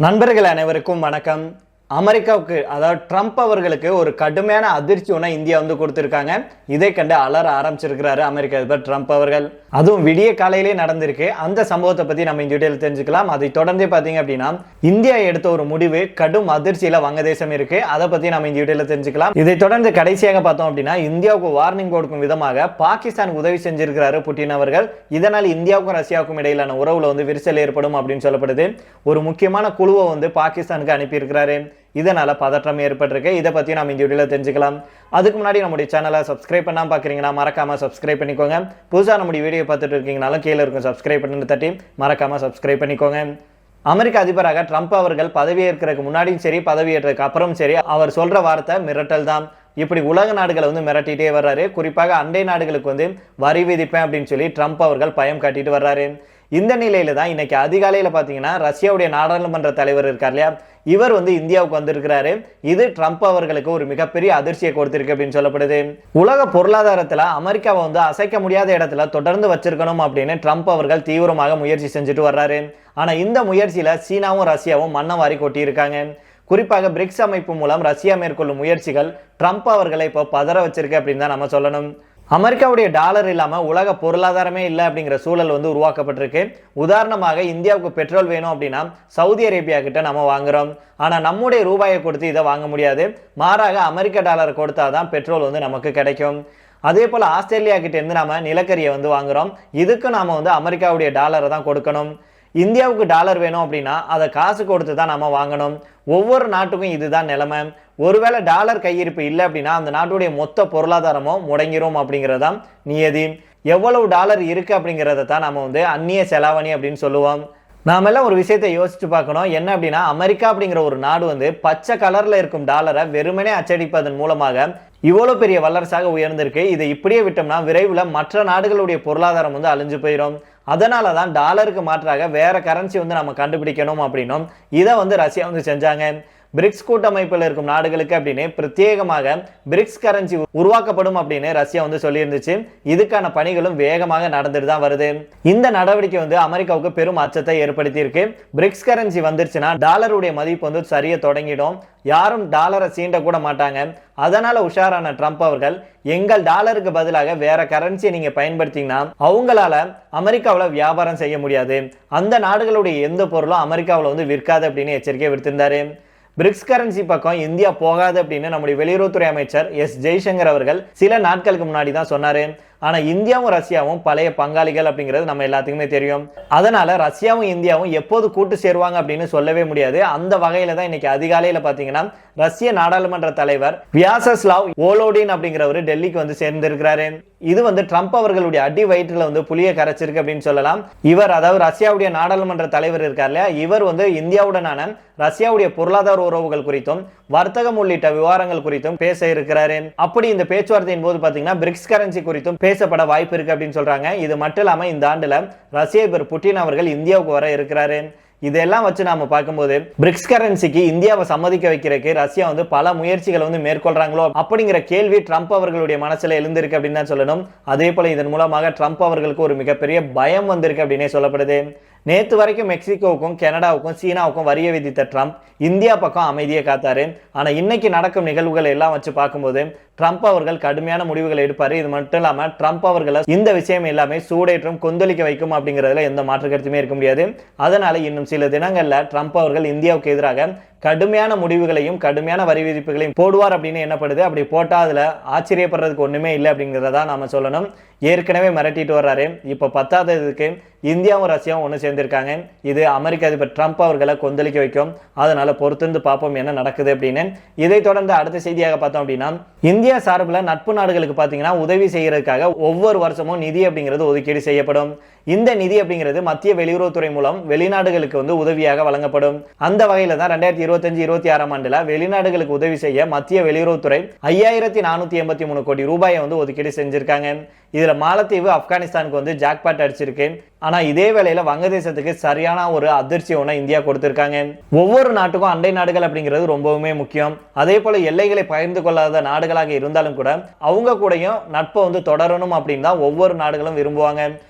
நண்பர்கள் அனைவருக்கும் வணக்கம். அமெரிக்காவுக்கு அதாவது ட்ரம்ப் அவர்களுக்கு ஒரு கடுமையான அதிர்ச்சி ஒன்று இந்தியா கொடுத்திருக்காங்க. இதை கண்டு அலற ஆரம்பிச்சிருக்கிறாரு அமெரிக்க அதிபர் ட்ரம்ப் அவர்கள். அதுவும் விடிய காலையிலே நடந்திருக்கு. அந்த சம்பவத்தை பத்தி நம்ம இந்த வீடியோவில் தெரிஞ்சுக்கலாம். அதை தொடர்ந்து பாத்தீங்க அப்படின்னா இந்தியா எடுத்த ஒரு முடிவு கடும் அதிர்ச்சியில வங்கதேசம் இருக்கு. அதை பத்தி நம்ம இந்த வீடியோவில் தெரிஞ்சுக்கலாம். இதை தொடர்ந்து கடைசியாக பார்த்தோம் அப்படின்னா இந்தியாவுக்கு வார்னிங் கொடுக்கும் விதமாக பாகிஸ்தானுக்கு உதவி செஞ்சிருக்கிறாரு புட்டின் அவர்கள். இதனால் இந்தியாவுக்கும் ரஷ்யாவுக்கும் இடையிலான உறவுல விரிசல் ஏற்படும் அப்படின்னு சொல்லப்படுது. ஒரு முக்கியமான குழுவை பாகிஸ்தானுக்கு அனுப்பியிருக்கிறாரு. இதனால பதற்றம் ஏற்பட்டிருக்கு. இதை பத்தி நம்ம இந்த வீடியோல தெரிஞ்சுக்கலாம். அதுக்கு முன்னாடி நம்முடைய சேனலை சப்ஸ்கிரைப் பண்ணாம பாக்குறீங்கன்னா மறக்காம சப்ஸ்கிரைப் பண்ணிக்கோங்க. புதுசா நம்முடைய வீடியோ பார்த்துட்டு இருக்கீங்கனாலும் கீழே இருக்கும் சப்ஸ்கிரைப் பண்ணி தட்டி மறக்காம சப்ஸ்கிரைப் பண்ணிக்கோங்க. அமெரிக்க அதிபராக ட்ரம்ப் அவர்கள் பதவியேற்கிறதுக்கு முன்னாடியும் சரி பதவியேற்றதுக்கு அப்புறம் சரி அவர் சொல்ற வார்த்தை மிரட்டல் தான். இப்படி உலக நாடுகளை மிரட்டிட்டே வர்றாரு. குறிப்பாக அண்டை நாடுகளுக்கு வரி விதிப்பேன் அப்படின்னு சொல்லி ட்ரம்ப் அவர்கள் பயம் காட்டிட்டு வர்றாரு. இந்த நிலையில தான் இன்னைக்கு அதிகாலையில பாத்தீங்கன்னா ரஷ்யாவுடைய நாடாளுமன்ற தலைவர் இருக்கார் இல்லையா, இவர் இந்தியாவுக்கு வந்திருக்கிறாரு. இது ட்ரம்ப் அவர்களுக்கு ஒரு மிகப்பெரிய அதிர்ச்சியை கொடுத்திருக்கு அப்படின்னு சொல்லப்படுது. உலக பொருளாதாரத்துல அமெரிக்காவை அசைக்க முடியாத இடத்துல தொடர்ந்து வச்சிருக்கணும் அப்படின்னு ட்ரம்ப் அவர்கள் தீவிரமாக முயற்சி செஞ்சுட்டு வர்றாரு. ஆனா இந்த முயற்சியில சீனாவும் ரஷ்யாவும் மண்ணவாரி கொட்டி இருக்காங்க. குறிப்பாக பிரிக்ஸ் அமைப்பு மூலம் ரஷ்யா மேற்கொள்ளும் முயற்சிகள் ட்ரம்ப் அவர்களை இப்போ பதற வச்சிருக்கு அப்படின்னு தான் நம்ம சொல்லணும். அமெரிக்காவுடைய டாலர் இல்லாம உலக பொருளாதாரமே இல்லை அப்படிங்கிற சூழல் உருவாக்கப்பட்டிருக்கு. உதாரணமாக இந்தியாவுக்கு பெட்ரோல் வேணும் அப்படின்னா சவுதி அரேபியா கிட்ட நம்ம வாங்குறோம். ஆனா நம்முடைய ரூபாயை கொடுத்து இதை வாங்க முடியாது. மாறாக அமெரிக்க டாலர் கொடுத்தாதான் பெட்ரோல் நமக்கு கிடைக்கும். அதே போல ஆஸ்திரேலியா கிட்ட இருந்து நாம நிலக்கரியை வாங்குறோம். இதுக்கு நாம அமெரிக்காவுடைய டாலரை தான் கொடுக்கணும். இந்தியாவுக்கு டாலர் வேணும் அப்படின்னா அதை காசு கொடுத்து தான் நம்ம வாங்கணும். ஒவ்வொரு நாட்டுக்கும் இதுதான் நிலைமை. ஒருவேளை டாலர் கையிருப்பு இல்லை அப்படின்னா அந்த நாட்டுடைய மொத்த பொருளாதாரமும் முடங்கிரும் அப்படிங்கிறதான் நியதி. எவ்வளவு டாலர் இருக்கு அப்படிங்கிறத தான் நம்ம அந்நிய செலாவணி அப்படின்னு சொல்லுவோம். நாம எல்லாம் ஒரு விஷயத்தை யோசிச்சு பார்க்கணும். என்ன அப்படின்னா அமெரிக்கா அப்படிங்கிற ஒரு நாடு பச்சை கலர்ல இருக்கும் டாலரை வெறுமனே அச்சடிப்பதன் மூலமாக இவ்வளவு பெரிய வல்லரசாக உயர்ந்திருக்கு. இதை இப்படியே விட்டோம்னா விரைவில் மற்ற நாடுகளுடைய பொருளாதாரம் அழிஞ்சு போயிடும். அதனாலதான் டாலருக்கு மாற்றாக வேற கரன்சி நம்ம கண்டுபிடிக்கணும் அப்படின்னும் இதை ரஷ்யா செஞ்சாங்க. பிரிக்ஸ் கூட்டமைப்பில் இருக்கும் நாடுகளுக்கு அப்படின்னு பிரத்யேகமாக பிரிக்ஸ் கரன்சி உருவாக்கப்படும் அப்படின்னு ரஷ்யா சொல்லி இருந்துச்சு. இதுக்கான பணிகளும் வேகமாக நடந்துட்டு தான் வருது. இந்த நடவடிக்கை அமெரிக்காவுக்கு பெரும் அச்சத்தை ஏற்படுத்தி இருக்கு. பிரிக்ஸ் கரன்சி வந்துருச்சுன்னா டாலருடைய மதிப்பு சரிய தொடங்கிடும். யாரும் டாலரை சீண்ட கூட மாட்டாங்க. அதனால உஷாரான ட்ரம்ப் அவர்கள் எங்கள் டாலருக்கு பதிலாக வேற கரன்சியை நீங்க பயன்படுத்திங்கன்னா அவங்களால அமெரிக்காவில் வியாபாரம் செய்ய முடியாது. அந்த நாடுகளுடைய எந்த பொருளும் அமெரிக்காவில் விற்காது அப்படின்னு எச்சரிக்கை விடுத்திருந்தாரு. பிரிக்ஸ் கரன்சி பக்கம் இந்தியா போகாது அப்படின்னு நம்முடைய வெளியுறவுத்துறை அமைச்சர் எஸ் ஜெய்சங்கர் அவர்கள் சில நாட்களுக்கு முன்னாடி தான் சொன்னாரு. ஆனா இந்தியாவும் ரஷ்யாவும் பழைய பங்காளிகள் அப்படிங்கிறது நம்ம எல்லாத்துக்குமே தெரியும். அதனால ரஷ்யாவும் இந்தியாவும் எப்போது கூட்டு சேருவாங்க அப்படின்னு சொல்லவே முடியாது. அந்த வகையில தான் இன்னைக்கு அதிகாலையில பாத்தீங்கன்னா ரஷ்ய நாடாளுமன்ற தலைவர் வியாசஸ்லாவ் வோலோடின் அப்படிங்கிறவர் டெல்லிக்கு சேர்ந்திருக்கிறாரு. இது ட்ரம்ப் அவர்களுடைய அடி வயிற்றுல புளிய கரைச்சிருக்கு அப்படின்னு சொல்லலாம். இவர் அதாவது ரஷ்யாவுடைய நாடாளுமன்ற தலைவர் இருக்கார் இல்லையா, இவர் இந்தியாவுடனான ரஷ்யாவுடைய பொருளாதார உறவுகள் குறித்தும் வர்த்தகம் உள்ளிட்ட விவகாரங்கள் குறித்தும் பேச இருக்கிறாரு. அப்படி இந்த பேச்சுவார்த்தையின் போது பாத்தீங்கன்னா பிரிக்ஸ் கரன்சி குறித்தும் பேசப்பட வாய்ப்பு இருக்கு அப்படின்னு சொல்றாங்க. இது மட்டும் இல்லாம இந்த ஆண்டுல ரஷ்ய அதிபர் புட்டின் அவர்கள் இந்தியாவுக்கு வர இருக்கிறாரு. இதெல்லாம் வச்சு நாம பார்க்கும்போது பிரிக்ஸ் கரன்சிக்கு இந்தியாவை சம்மதிக்க வைக்கிறதுக்கு ரஷ்யா பல முயற்சிகள் மேற்கொள்றாங்களோ அப்படிங்கிற கேள்வி ட்ரம்ப் அவர்களுடைய மனசுல எழுந்திருக்கு அப்படின்னு தான் சொல்லணும். அதே போல இதன் மூலமாக ட்ரம்ப் அவர்களுக்கு ஒரு மிகப்பெரிய பயம் வந்திருக்கு அப்படின்னே சொல்லப்படுது. நேற்று வரைக்கும் மெக்சிகோவுக்கும் கனடாவுக்கும் சீனாவுக்கும் வரிய விதித்த ட்ரம்ப் இந்தியா பக்கம் அமைதியை காத்தாரு. ஆனா இன்னைக்கு நடக்கும் நிகழ்வுகள் எல்லாம் வச்சு பார்க்கும்போது ட்ரம்ப் அவர்கள் கடுமையான முடிவுகளை எடுப்பாரு. இது மட்டும் இல்லாம ட்ரம்ப் அவர்களை இந்த விஷயம் எல்லாமே சூடேற்றும் கொந்தளிக்க வைக்கும் அப்படிங்கிறதுல எந்த மாற்று கருத்துமே இருக்க முடியாது. அதனால இன்னும் சில தினங்கள்ல ட்ரம்ப் அவர்கள் இந்தியாவுக்கு எதிராக கடுமையான முடிவுகளையும் கடுமையான வரி விதிப்புகளையும் போடுவார் அப்படின்னு எண்ணப்படுது. அப்படி போட்டா அதுல ஆச்சரியப்படுறதுக்கு ஒண்ணுமே இல்லை அப்படிங்கிறதா நாம சொல்லணும். ஏற்கனவே மிரட்டிட்டு வர்றாரு. இப்ப 10வது இந்தியாவும் ரஷ்யாவும் ஒன்று சேர்ந்திருக்காங்க. இது அமெரிக்க அதிபர் ட்ரம்ப் அவர்களை கொந்தளிக்க வைக்கும். அதனால பொறுத்திருந்து பார்ப்போம் என்ன நடக்குது அப்படின்னு. இதை தொடர்ந்து அடுத்த செய்தியாக பார்த்தோம் அப்படின்னா இந்தியா சார்பில் நட்பு நாடுகளுக்கு பார்த்தீங்கன்னா உதவி செய்யறதுக்காக ஒவ்வொரு வருஷமும் நிதி அப்படிங்கிறது ஒதுக்கீடு செய்யப்படும். இந்த நிதி அப்படிங்கிறது மத்திய வெளியுறவுத்துறை மூலம் வெளிநாடுகளுக்கு உதவியாக வழங்கப்படும். அந்த வகையில தான் 2025-26 ஆண்டுல வெளிநாடுகளுக்கு உதவி செய்ய மத்திய வெளியுறவுத்துறை 5483 கோடி ரூபாயை ஒதுக்கீடு செஞ்சிருக்காங்க. இதுல மாலத்தீவு ஆப்கானிஸ்தானுக்கு ஜாக்பாட் அடிச்சிருக்கு. ஆனா இதே வேளையில வங்கதேசத்துக்கு சரியான ஒரு அதிர்ச்சி இந்தியா கொடுத்திருக்காங்க. ஒவ்வொரு நாட்டுக்கும் அண்டை நாடுகள் அப்படிங்கிறது ரொம்பவுமே முக்கியம். அதே போல எல்லைகளை பகிர்ந்து கொள்ளாத நாடுகளாக இருந்தாலும் கூட அவங்க கூடயும் நட்பை தொடரணும் அப்படின்னு தான் ஒவ்வொரு நாடுகளும் விரும்புவாங்க.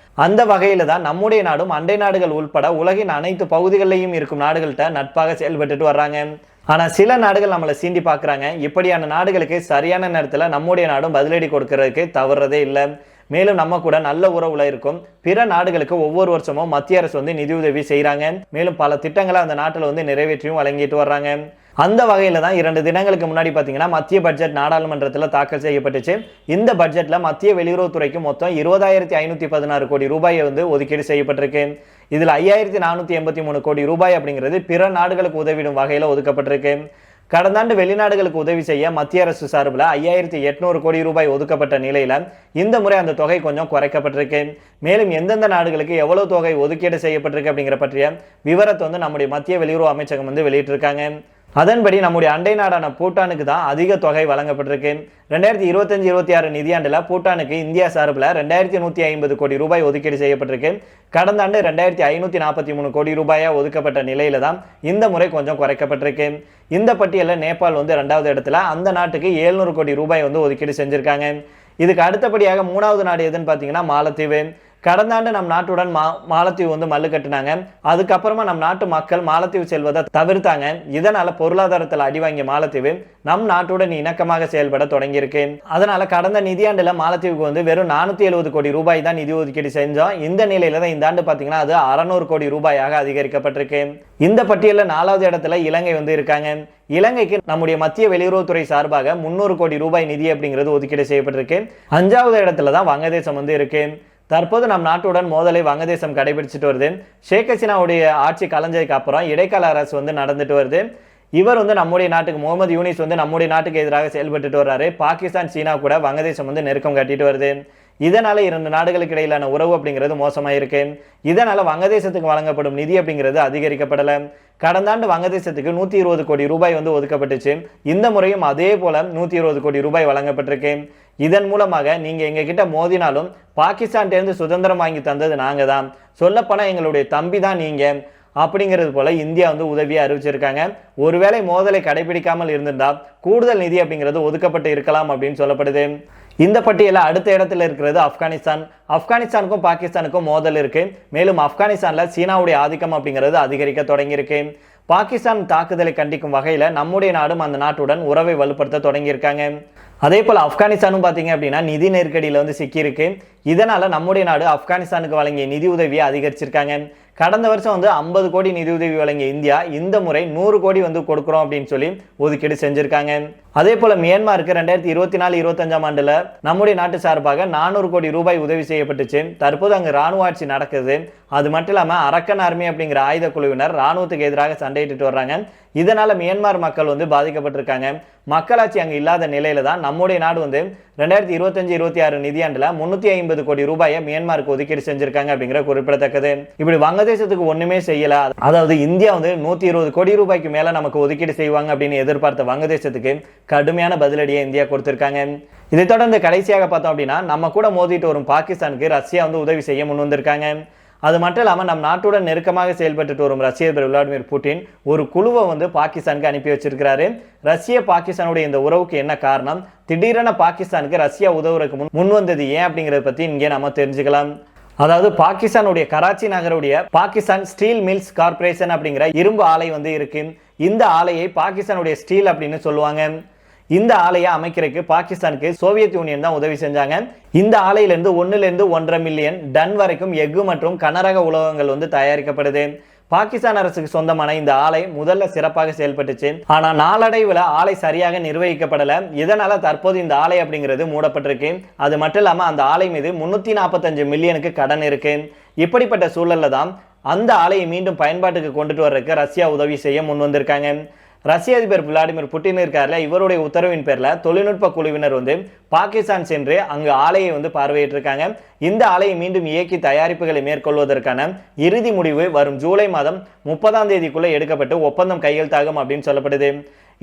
அந்த வகையில தான் நம்முடைய நாடும் அண்டை நாடுகள் உள்பட உலகின் அனைத்து பகுதிகளிலும் இருக்கும் நாடுகள்கிட்ட நட்பாக செயல்பட்டுட்டு வர்றாங்க. ஆனா சில நாடுகள் நம்மளை சீண்டி பாக்குறாங்க. இப்படியான நாடுகளுக்கு சரியான நேரத்துல நம்முடைய நாடும் பதிலடி கொடுக்கறதுக்கு தவறுறதே இல்லை. மேலும் நம்ம கூட நல்ல உறவுல இருக்கும் பிற நாடுகளுக்கு ஒவ்வொரு வருஷமும் மத்திய அரசு வந்து நிதி உதவி செய்யறாங்க. மேலும் பல திட்டங்களை அந்த நாட்டில் வந்து நிறைவேற்றியும் வழங்கிட்டு வர்றாங்க. அந்த வகையில தான் 2 தினங்களுக்கு முன்னாடி பாத்தீங்கன்னா மத்திய பட்ஜெட் நாடாளுமன்றத்தில் தாக்கல் செய்யப்பட்டுச்சு. இந்த பட்ஜெட்ல மத்திய வெளியுறவுத்துறைக்கு மொத்தம் 20,516 கோடி ரூபாயை வந்து ஒதுக்கீடு செய்யப்பட்டிருக்கு. இதுல 5,483 கோடி ரூபாய் அப்படிங்கிறது பிற நாடுகளுக்கு உதவிடும் வகையில ஒதுக்கப்பட்டிருக்கு. கடந்த ஆண்டு வெளிநாடுகளுக்கு உதவி செய்ய மத்திய அரசு சார்பில் 5,800 கோடி ரூபாய் ஒதுக்கப்பட்ட நிலையில இந்த முறை அந்த தொகை கொஞ்சம் குறைக்கப்பட்டிருக்கு. மேலும் எந்தெந்த நாடுகளுக்கு எவ்வளவு தொகை ஒதுக்கீடு செய்யப்பட்டிருக்கு அப்படிங்கிற பற்றிய விவரத்தை வந்து நம்முடைய மத்திய வெளியுறவு அமைச்சகம் வந்து வெளியிட்டிருக்காங்க. அதன்படி நம்முடைய அண்டை நாடான பூட்டானுக்கு தான் அதிக தொகை வழங்கப்பட்டிருக்கு. 2025-26 நிதியாண்டுல பூட்டானுக்கு இந்தியா சார்பில் 2,150 கோடி ரூபாய் ஒதுக்கீடு செய்யப்பட்டிருக்கு. கடந்த ஆண்டு 2,543 கோடி ரூபாயா ஒதுக்கப்பட்ட நிலையில தான் இந்த முறை கொஞ்சம் குறைக்கப்பட்டிருக்கு. இந்த பட்டியலில் நேபாள் வந்து 2வது இடத்துல, அந்த நாட்டுக்கு 700 கோடி ரூபாய் வந்து ஒதுக்கீடு செஞ்சிருக்காங்க. இதுக்கு அடுத்தபடியாக 3வது நாடு எதுன்னு பார்த்தீங்கன்னா மாலத்தீவு. கடந்த ஆண்டு நம் நாட்டுடன் மாலத்தீவு வந்து மல்லு கட்டினாங்க. அதுக்கப்புறமா நம் நாட்டு மக்கள் மாலத்தீவு செல்வதை தவிர்த்தாங்க. இதனால பொருளாதாரத்தில் அடி வாங்கிய மாலத்தீவு நம் நாட்டுடன் இணக்கமாக செயல்பட தொடங்கியிருக்கு. அதனால கடந்த நிதியாண்டுல மாலத்தீவுக்கு வந்து வெறும் 470 கோடி ரூபாய் தான் நிதி ஒதுக்கீடு செஞ்சோம். இந்த நிலையில தான் இந்த ஆண்டு பாத்தீங்கன்னா அது 600 கோடி ரூபாயாக அதிகரிக்கப்பட்டிருக்கு. இந்த பட்டியலில் 4வது இடத்துல இலங்கை வந்து இருக்காங்க. இலங்கைக்கு நம்முடைய மத்திய வெளியுறவுத்துறை சார்பாக 300 கோடி ரூபாய் நிதி அப்படிங்கிறது ஒதுக்கீடு செய்யப்பட்டிருக்கு. 5வது இடத்துல தான் வங்கதேசம் வந்து இருக்கு. தற்போது நம் நாட்டுடன் மோதலை வங்கதேசம் கடைபிடிச்சிட்டு வருது. ஷேக் ஹசீனாவுடைய ஆட்சி கலைஞ்சதுக்கு அப்புறம் இடைக்கால அரசு வந்து நடந்துட்டு வருது. இவர் வந்து நம்முடைய நாட்டுக்கு முகமது யூனிஸ் வந்து நம்முடைய நாட்டுக்கு எதிராக செயல்பட்டு வர்றாரு. பாகிஸ்தான், சீனா கூட வங்கதேசம் வந்து நெருக்கம் கட்டிட்டு வருது. இதனால 2 நாடுகளுக்கு இடையிலான உறவு அப்படிங்கிறது மோசமாயிருக்கு. இதனால வங்கதேசத்துக்கு வழங்கப்படும் நிதி அப்படிங்கிறது அதிகரிக்கப்படல. கடந்த ஆண்டு வங்கதேசத்துக்கு 120 கோடி ரூபாய் வந்து ஒதுக்கப்பட்டுச்சு. இந்த முறையும் அதே போல 120 கோடி ரூபாய் வழங்கப்பட்டிருக்கு. இதன் மூலமாக நீங்க எங்க கிட்ட மோதினாலும் பாகிஸ்தான் இருந்து சுதந்திரம் வாங்கி தந்தது நாங்க தான், சொல்லப்போனா எங்களுடைய தம்பி தான் நீங்க அப்படிங்கிறது போல இந்தியா வந்து உதவியை அறிவிச்சிருக்காங்க. ஒருவேளை மோதலை கடைபிடிக்காமல் இருந்திருந்தா கூடுதல் நிதி அப்படிங்கிறது ஒதுக்கப்பட்டு இருக்கலாம் அப்படின்னு சொல்லப்படுது. இந்த பட்டியலில் அடுத்த இடத்துல இருக்கிறது ஆப்கானிஸ்தான். ஆப்கானிஸ்தானுக்கும் பாகிஸ்தானுக்கும் மோதல் இருக்கு. மேலும் ஆப்கானிஸ்தான்ல சீனாவுடைய ஆதிக்கம் அப்படிங்கிறது அதிகரிக்க தொடங்கியிருக்கு. பாகிஸ்தான் தாக்குதலை கண்டிக்கும் வகையில நம்முடைய நாடும் அந்த நாட்டுடன் உறவை வலுப்படுத்த தொடங்கியிருக்காங்க. அதே போல ஆப்கானிஸ்தானும் பாத்தீங்க அப்படின்னா நிதி நெருக்கடியில வந்து சிக்கியிருக்கு. இதனால நம்முடைய நாடு ஆப்கானிஸ்தானுக்கு வழங்கிய நிதி உதவியை அதிகரிச்சிருக்காங்க. கடந்த வருஷம் வந்து 50 கோடி நிதி உதவி வழங்கிய இந்தியா இந்த முறை 100 கோடி வந்து கொடுக்குறோம் அப்படின்னு சொல்லி ஒதுக்கீடு செஞ்சிருக்காங்க. அதே போல மியான்மருக்கு 2024-25 ஆண்டுல நம்முடைய நாட்டு சார்பாக 400 கோடி ரூபாய் உதவி செய்யப்பட்டுச்சு. தற்போது அங்கு ராணுவ ஆட்சி நடக்குது. அது மட்டும் இல்லாம அரக்கன் ஆர்மி அப்படிங்கிற ஆயுத குழுவினர் ராணுவத்துக்கு எதிராக சண்டையிட்டு வர்றாங்க. இதனால மியான்மர் மக்கள் வந்து பாதிக்கப்பட்டிருக்காங்க. மக்களாட்சி அங்கு இல்லாத நிலையில தான் நம்முடைய நாடு வந்து 2025-26 நிதியாண்டுல 350 கோடி ரூபாயை மியான்மருக்கு ஒதுக்கீடு செஞ்சிருக்காங்க அப்படிங்கிற குறிப்பிடத்தக்கது. இப்படி வங்கதேசத்துக்கு ஒண்ணுமே செய்யல, அதாவது இந்தியா வந்து 120 கோடி ரூபாய்க்கு மேல நமக்கு ஒதுக்கீடு செய்வாங்க அப்படின்னு எதிர்பார்த்த வங்கதேசத்துக்கு கடுமையான பதிலடியை இந்தியா கொடுத்திருக்காங்க. இதை தொடர்ந்து கடைசியாக பார்த்தோம் அப்படின்னா நம்ம கூட மோதிட்டு வரும் பாகிஸ்தானுக்கு ரஷ்யா வந்து உதவி செய்ய முன் வந்திருக்காங்க. அது மட்டும் இல்லாமல் நம் நாட்டுடன் நெருக்கமாக செயல்பட்டு வரும் ரஷ்ய அதிபர் விளாடிமிர் புட்டின் ஒரு குழுவை வந்து பாகிஸ்தானுக்கு அனுப்பி வச்சிருக்கிறாரு. ரஷ்ய பாகிஸ்தானுடைய இந்த உறவுக்கு என்ன காரணம், திடீரென பாகிஸ்தானுக்கு ரஷ்யா உதவுறதுக்கு முன் வந்தது ஏன் அப்படிங்கிறத பத்தி இங்கே நம்ம தெரிஞ்சுக்கலாம். அதாவது பாகிஸ்தானுடைய கராச்சி நகருடைய பாகிஸ்தான் ஸ்டீல் மில்ஸ் கார்பரேஷன் அப்படிங்கிற இரும்பு ஆலை வந்து இருக்கு. இந்த ஆலையை பாகிஸ்தானுடைய ஸ்டீல் அப்படின்னு சொல்லுவாங்க. இந்த ஆலையை அமைக்கிறதுக்கு பாகிஸ்தானுக்கு சோவியத் யூனியன் தான் உதவி செஞ்சாங்க. இந்த ஆலையிலிருந்து 1.5 மில்லியன் டன் வரைக்கும் எஃகு மற்றும் கனரக உலோகங்கள் வந்து தயாரிக்கப்படுது. பாகிஸ்தான் அரசுக்கு சொந்தமான இந்த ஆலை முதல்ல சிறப்பாக செயல்பட்டுச்சு. ஆனா நாளடைவில் ஆலை சரியாக நிர்வகிக்கப்படல. இதனால தற்போது இந்த ஆலை அப்படிங்கிறது மூடப்பட்டிருக்கு. அது மட்டும் இல்லாம அந்த ஆலை மீது 345 மில்லியனுக்கு கடன் இருக்கு. இப்படிப்பட்ட சூழல்ல தான் அந்த ஆலையை மீண்டும் பயன்பாட்டுக்கு கொண்டுட்டு வர்றதுக்கு ரஷ்யா உதவி செய்ய முன் வந்திருக்காங்க. ரஷ்ய அதிபர் விளாடிமிர் புட்டின் இருக்கார்ல, இவருடைய உத்தரவின் பேர்ல தொழில்நுட்ப குழுவினர் வந்து பாகிஸ்தான் சென்று அங்கு ஆலையை வந்து பார்வையிட்டிருக்காங்க. இந்த ஆலையை மீண்டும் இயக்கி தயாரிப்புகளை மேற்கொள்வதற்கான இறுதி முடிவு வரும் ஜூலை மாதம் 30ஆம் தேதிக்குள்ள எடுக்கப்பட்டு ஒப்பந்தம் கையெழுத்தாகும் அப்படின்னு சொல்லப்படுது.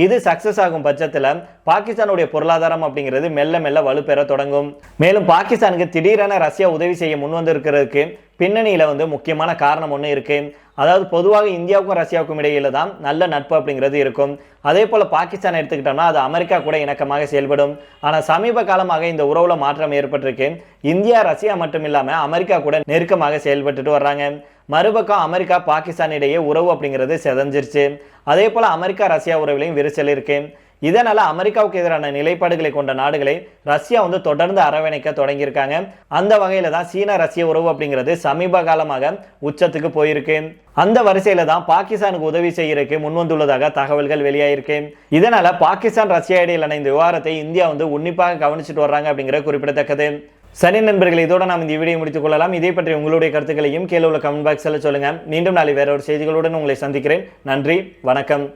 இது சக்சஸ் ஆகும் பட்சத்தில் பாகிஸ்தானுடைய பொருளாதாரம் அப்படிங்கிறது மெல்ல மெல்ல வலுப்பெற தொடங்கும். மேலும் பாகிஸ்தானுக்கு திடீரென ரஷ்யா உதவி செய்ய முன் வந்திருக்கிறதுக்கு பின்னணியில முக்கியமான காரணம் ஒன்று இருக்கு. அதாவது பொதுவாக இந்தியாவுக்கும் ரஷ்யாவுக்கும் இடையில தான் நல்ல நட்பு அப்படிங்கிறது இருக்கும். அதே போல பாகிஸ்தான் எடுத்துக்கிட்டோம்னா அது அமெரிக்கா கூட இணக்கமாக செயல்படும். ஆனால் சமீப காலமாக இந்த உறவுல மாற்றம் ஏற்பட்டிருக்கு. இந்தியா ரஷ்யா மட்டும் இல்லாம அமெரிக்கா கூட நெருக்கமாக செயல்பட்டுட்டு வர்றாங்க. மறுபக்கம் அமெரிக்கா பாகிஸ்தான் இடையே உறவு அப்படிங்கிறது செதஞ்சிருச்சு. அதே போல அமெரிக்கா ரஷ்யா உறவுலையும் விரிசல் இருக்கு. இதனால அமெரிக்காவுக்கு எதிரான நிலைப்பாடுகளை கொண்ட நாடுகளை ரஷ்யா தொடர்ந்து அரவணைக்க தொடங்கியிருக்காங்க. அந்த வகையில தான் சீன ரஷ்ய உறவு அப்படிங்கிறது சமீப காலமாக உச்சத்துக்கு போயிருக்கு. அந்த வரிசையில தான் பாகிஸ்தானுக்கு உதவி செய்யறதுக்கு முன்வந்துள்ளதாக தகவல்கள் வெளியாயிருக்கு. இதனால பாகிஸ்தான் ரஷ்யா இடையிலான இந்த விவகாரத்தை இந்தியா உன்னிப்பாக கவனிச்சுட்டு வர்றாங்க அப்படிங்கிறது குறிப்பிடத்தக்கது. சரி நண்பர்கள், இதோட நாம் இந்த வீடியோ முடித்துக் கொள்ளலாம். இதை பற்றி உங்களுடைய கருத்துக்களையும் கீழே உள்ள கமெண்ட் பாக்ஸில் சொல்லுங்க. மீண்டும் நாளை வேற ஒரு செய்திகளுடன் உங்களை சந்திக்கிறேன். நன்றி, வணக்கம்.